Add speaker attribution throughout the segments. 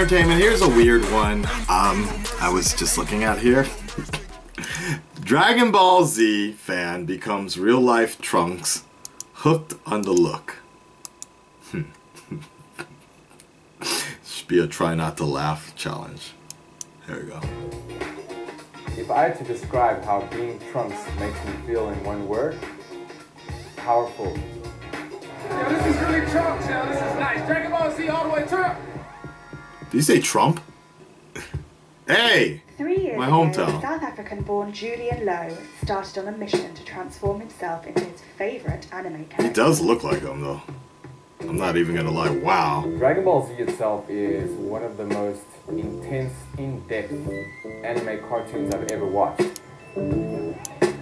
Speaker 1: entertainment, here's a weird one. I was just looking at here. Dragon Ball Z fan becomes real life Trunks, hooked on the look. Should be a try not to laugh challenge. There we go.
Speaker 2: If I had to describe how being Trunks makes me feel in one word, powerful.
Speaker 3: Yo, this is really Trunks, yo. This is nice. Dragon Ball Z all the way Trump.
Speaker 1: Did you say Trump? Hey!
Speaker 4: 3 years
Speaker 1: my
Speaker 4: ago,
Speaker 1: hometown.
Speaker 4: South African-born Julian Lowe started on a mission to transform himself into his favourite anime character.
Speaker 1: He does look like him though. I'm not even gonna lie, wow.
Speaker 2: Dragon Ball Z itself is one of the most intense, in-depth anime cartoons I've ever watched.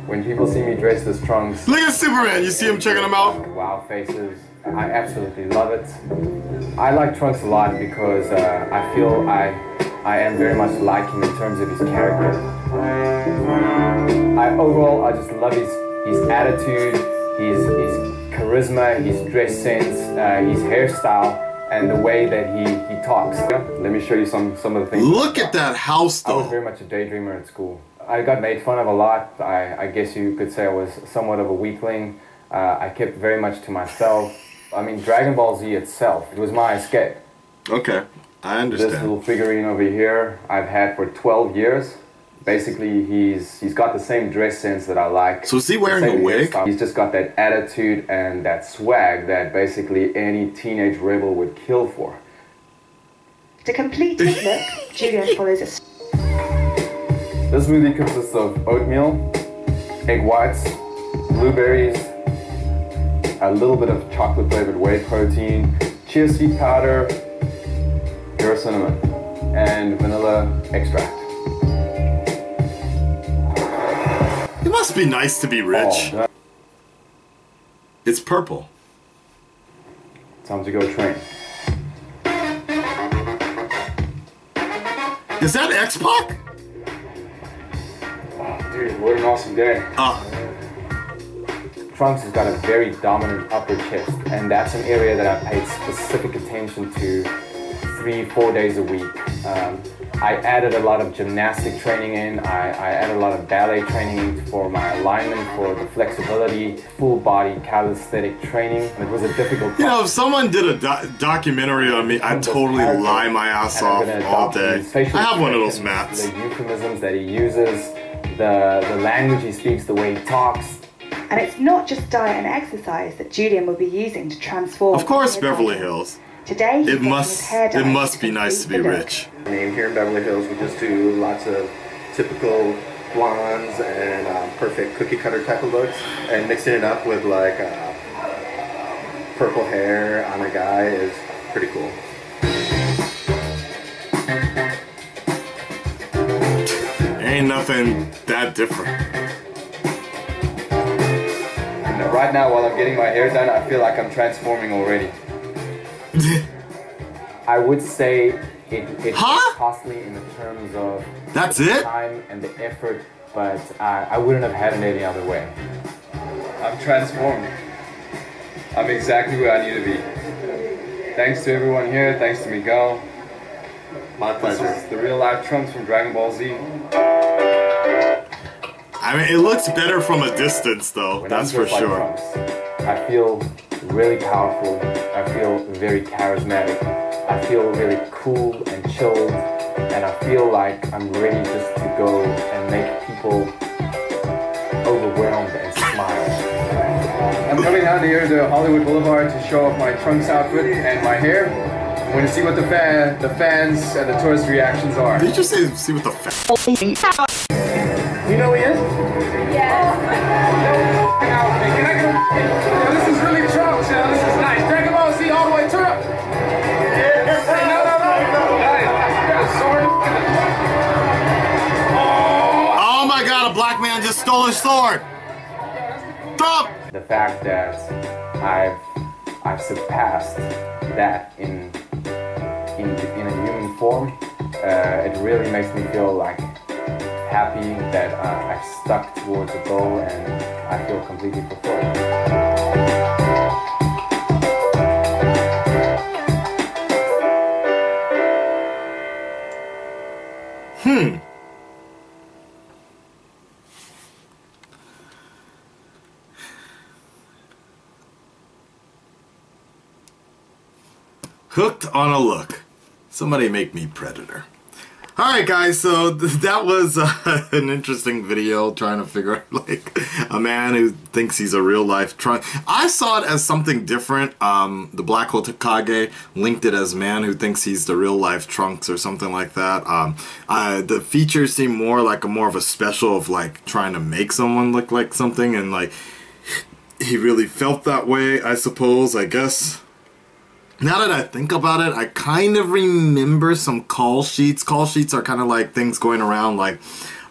Speaker 2: When people see me dressed as Trunks,
Speaker 1: look at Superman, you see him checking him out?
Speaker 2: Wow faces, I absolutely love it. I like Trunks a lot because I feel I am very much like him in terms of his character. Overall, I just love his attitude, his charisma, his dress sense, his hairstyle, and the way that he talks. Let me show you some of the things.
Speaker 1: Look at that house though.
Speaker 2: I was very much a daydreamer at school. I got made fun of a lot. I guess you could say I was somewhat of a weakling. I kept very much to myself. I mean, Dragon Ball Z itself, it was my escape.
Speaker 1: Okay, I understand.
Speaker 2: This little figurine over here, I've had for 12 years. Basically, he's got the same dress sense that I like.
Speaker 1: So is he wearing a wig?
Speaker 2: He's just got that attitude and that swag that basically any teenage rebel would kill for.
Speaker 4: To complete his look, Julian follows a...
Speaker 2: This smoothie consists of oatmeal, egg whites, blueberries, a little bit of chocolate flavored whey protein, chia seed powder, pure cinnamon, and vanilla extract.
Speaker 1: It must be nice to be rich.
Speaker 2: Oh,
Speaker 1: it's purple.
Speaker 2: time to go train.
Speaker 1: Is that X-Pac?
Speaker 2: Oh, dude, what an awesome day. Trunks has got a very dominant upper chest, and that's an area that I paid specific attention to 3-4 days a week. I added a lot of gymnastic training in, I added a lot of ballet training in for my alignment, for the flexibility, full body calisthenic training. It was a difficult process.
Speaker 1: You know, if someone did a documentary on me, I'd totally lie my ass off all day. I have one of those mats.
Speaker 2: The euphemisms that he uses, the language he speaks, the way he talks.
Speaker 4: And it's not just diet and exercise that Julian will be using to transform.
Speaker 1: Of course, Beverly Hills.
Speaker 4: Today,
Speaker 1: it must be nice to be rich.
Speaker 5: I mean, here in Beverly Hills, we just do lots of typical blondes and perfect cookie cutter type of looks, and mixing it up with like purple hair on a guy is pretty cool.
Speaker 1: Ain't nothing that different.
Speaker 2: And right now, while I'm getting my hair done, I feel like I'm transforming already. I would say it's costly in the terms of the time and the effort, but I wouldn't have had it any other way. I'm transformed. I'm exactly where I need to be. Thanks to everyone here, thanks to Miguel.
Speaker 5: My pleasure.
Speaker 2: This is the real life Trunks from Dragon Ball Z.
Speaker 1: I mean, it looks better from a distance though,
Speaker 2: when
Speaker 1: that's for sure.
Speaker 2: Trunks, I feel really powerful, I feel very charismatic, I feel really cool and chilled, and I feel like I'm ready just to go and make people overwhelmed and smile. I'm coming out here to Hollywood Boulevard to show off my Trunks outfit and my hair. I'm going to see what the fans and the tourist reactions are.
Speaker 1: Did you just say see what the fans?
Speaker 2: You know who he is?
Speaker 3: This is really Trunks, yo. This is nice. Dragon Ball Z all the way Trump.
Speaker 1: Oh my god, a black man just stole his sword! Stop!
Speaker 2: The fact that I've surpassed that in a human form, it really makes me feel like happy that I've stuck towards a goal and I feel completely fulfilled.
Speaker 1: Hooked on a look. Somebody make me Predator. Alright guys, so that was an interesting video trying to figure out like a man who thinks he's a real life Trunk. I saw it as something different. The Black Hokage linked it as man who thinks he's the real life Trunks or something like that. The features seem more like more of a special of like trying to make someone look like something, and like he really felt that way, I suppose, I guess. Now that I think about it, I kind of remember some call sheets. Call sheets are kind of like things going around, like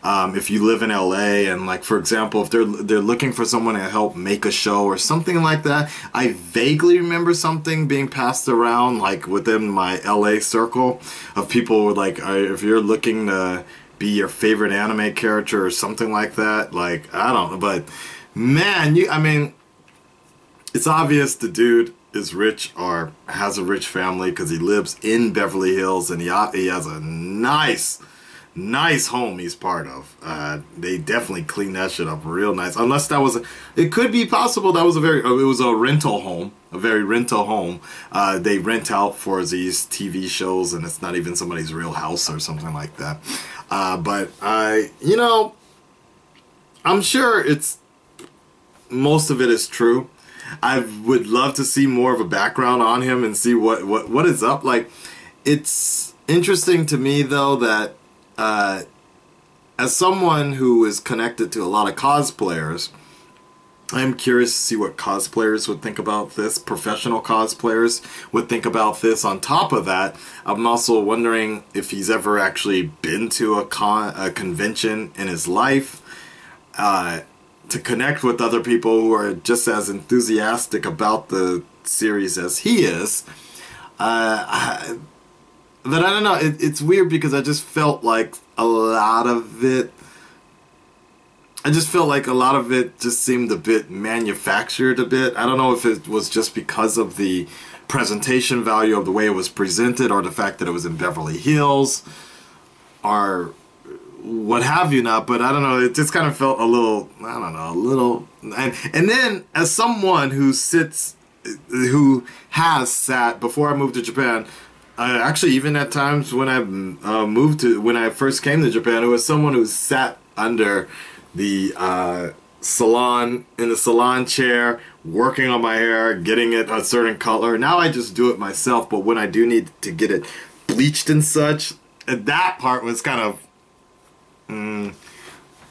Speaker 1: if you live in LA and, like, for example, if they're looking for someone to help make a show or something like that. I vaguely remember something being passed around, like within my LA circle of people with, like, if you're looking to be your favorite anime character or something like that. Like, I don't know, but man, I mean, it's obvious the dude is rich or has a rich family because he lives in Beverly Hills and he has a nice home he's part of. They definitely cleaned that shit up real nice. Unless that was it could be possible that was it was a rental home, a very rental home. They rent out for these TV shows and it's not even somebody's real house or something like that. But you know, I'm sure most of it is true. I would love to see more of a background on him and see what is up. Like, it's interesting to me though that as someone who is connected to a lot of cosplayers, I'm curious to see what cosplayers would think about this, professional cosplayers would think about this. On top of that, I'm also wondering if he's ever actually been to a convention in his life, to connect with other people who are just as enthusiastic about the series as he is. But I don't know, it's weird because I just felt like a lot of it just seemed a bit manufactured a bit. I don't know if it was just because of the presentation value of the way it was presented or the fact that it was in Beverly Hills or what have you not, but I don't know, it just kind of felt a little, I don't know, and then as someone who has sat, before I moved to Japan, actually even at times when when I first came to Japan, it was someone who sat under the salon, in the salon chair, working on my hair, getting it a certain color. Now I just do it myself, but when I do need to get it bleached and such, that part was kind of,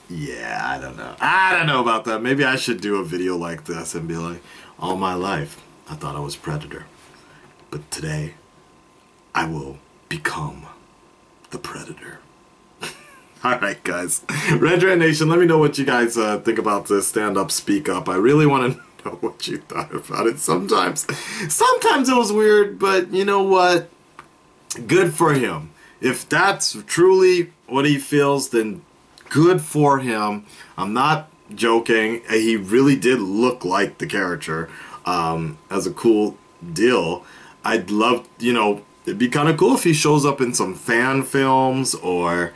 Speaker 1: yeah, I don't know about that. Maybe I should do a video like this and be like, all my life I thought I was Predator, but today I will become the Predator. Alright guys, Red Nation, let me know what you guys think about this Stand Up Speak Up. I really want to know what you thought about it. Sometimes it was weird, but you know what? Good for him. If that's truly what he feels, then good for him. I'm not joking. He really did look like the character, as a cool deal. I'd love, you know, it'd be kind of cool if he shows up in some fan films or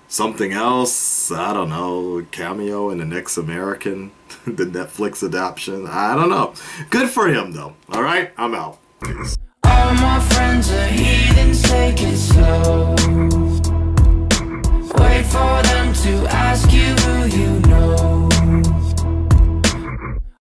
Speaker 1: something else. I don't know, cameo in the next American, the Netflix adaptation. I don't know. Good for him though. Alright, I'm out. Peace. All my friends are heathens.